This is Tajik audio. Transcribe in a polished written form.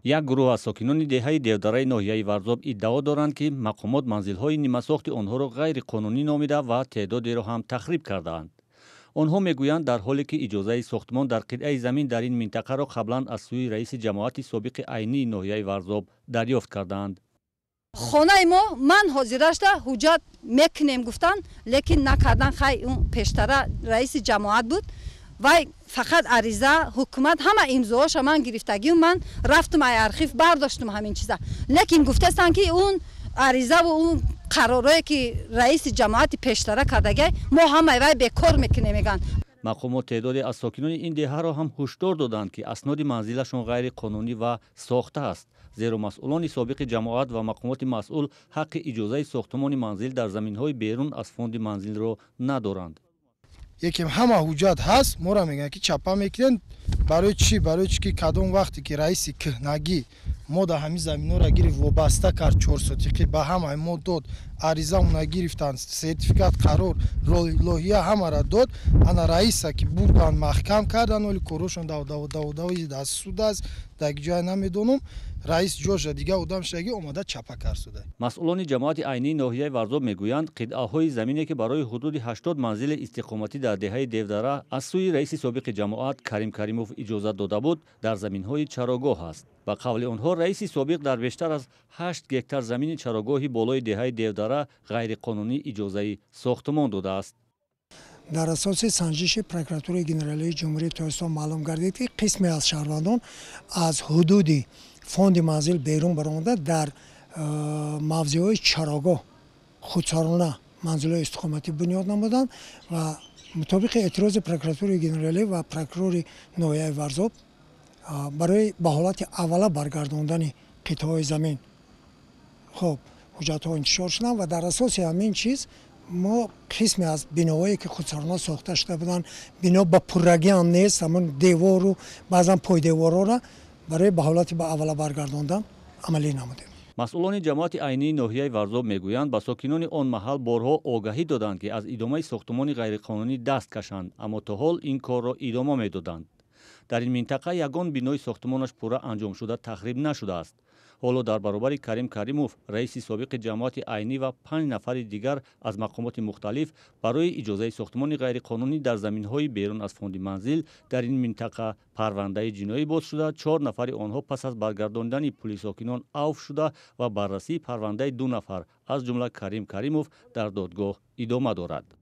як гурӯҳ аз сокинони деҳаи девдараи ноҳияи Варзоб иддао доранд, ки мақомот манзилҳои нимасохти онҳоро ғайриқонунӣ номида ва теъдодеро ҳам тахриб кардаанд. онҳо мегӯянд, дар ҳоле ки иҷозаи сохтмон дар қитъаи замин дар ин минтақаро қаблан аз сӯи раиси ҷамоати собиқи айнии ноҳияи Варзоб дарёфт кардаанд. хонаи мо ман ҳозирашда ҳуҷҷат мекунем гуфтан, лекин накардан. Хай он пештара раиси ҷамоат буд. вай фақат ариза ҳукумат ҳама имзоаша ман гирифтагию ман рафтум ай архив бардоштум ҳамин чиза. лекин гуфтастанд ки он ариза ва он қаророе ки раиси ҷамоати пештара кардагай мо ҳамаи вай бекор мекунем мегӯянд. мақомот теъдоде аз сокинони ин деҳаро ҳам ҳушдор доданд, ки асноди манзилашон ғайриқонунӣ ва сохта аст, зеро масъулони собиқи ҷамоат ва мақомоти масъул ҳаққи иҷозаи сохтмони манзил дар заминҳои берун аз фонди манзилро надоранд. яким ҳама ҳуҷҷат ҳаст, моро мегӯянд ки чапа мекунед. барои чӣ ки кадом вақте ки раиси кӯҳнагӣ мо да ҳамин заминҳоро гирифт вобаста кард 4 сотиқӣ ба ҳамаи мо дод, ариза уна гирифтанд, сертификат қарор лоҳия ҳамаро дод. ана раиса ки бурданд маҳкам кардан, оли корошон даводаи дар суд аст, дар ҷой намедонам. раис ҷоша дига одам шаги омада чапа кард шуда. масъулони ҷамоати айнии ноҳияи Варзоб мегӯянд, қитъаҳои замине ки барои ҳудуди 80 манзили истиқоматӣ дар деҳаи Девдара аз сӯи раиси собиқи ҷамоат Карим Каримов иҷозат дода буд, дар заминҳои чарогоҳ аст. ба қавли онҳо раиси собиқ дар бештар аз 8 гектар замини чарогоҳи болои деҳаи Девдара ғайриқонунӣ иҷозаи сохтмон додааст. дар асоси санҷиши прокуратураи генералии ҷумҳурии Тоҷикистон маълум гардид, ки қисме аз шаҳрвандон аз ҳудуди фонди манзил берун баромада дар мавзеъҳои чарогоҳ худсорона манзилҳои истиқоматӣ бунёд намуданд ва мутобиқи эътирози прокуратураи генералӣ ва прокурори ноҳияи Варзоб барои ба ҳолати аввала баргардондани қитъаҳои замин хуб ҳуҷҷатҳо интишор шуданд ва дар асоси ҳамин чиз мо қисме аз биноҳое ки худсорона сохта шуда буданд, бино ба пуррагиам нест, ҳамон девору баъзан пойдеворҳоро барои ба ҳолати ба аввала баргардондан амалӣ намудем. масъулони ҷамоати айнии ноҳияи Варзоб мегӯянд, ба сокинони он маҳал борҳо огаҳӣ доданд, ки аз идомаи сохтмони ғайриқонунӣ даст кашанд, аммо то ҳол ин корро идома медоданд. дар ин минтақа ягон бинои сохтмонаш пурра анҷомшуда тахриб нашудааст. ҳоло дар баробари Карим Каримов, раиси собиқи ҷамоати айнӣ ва 5 нафари дигар аз мақомоти мухталиф барои иҷозаи сохтмони ғайриқонунӣ дар заминҳои берун аз фонди манзил дар ин минтақа парвандаи ҷиноӣ боз шуда, 4 нафари онҳо пас аз баргардондани пули сокинон авф шуда ва баррасии парвандаи 2 нафар аз ҷумла Карим Каримов дар додгоҳ идома дорад.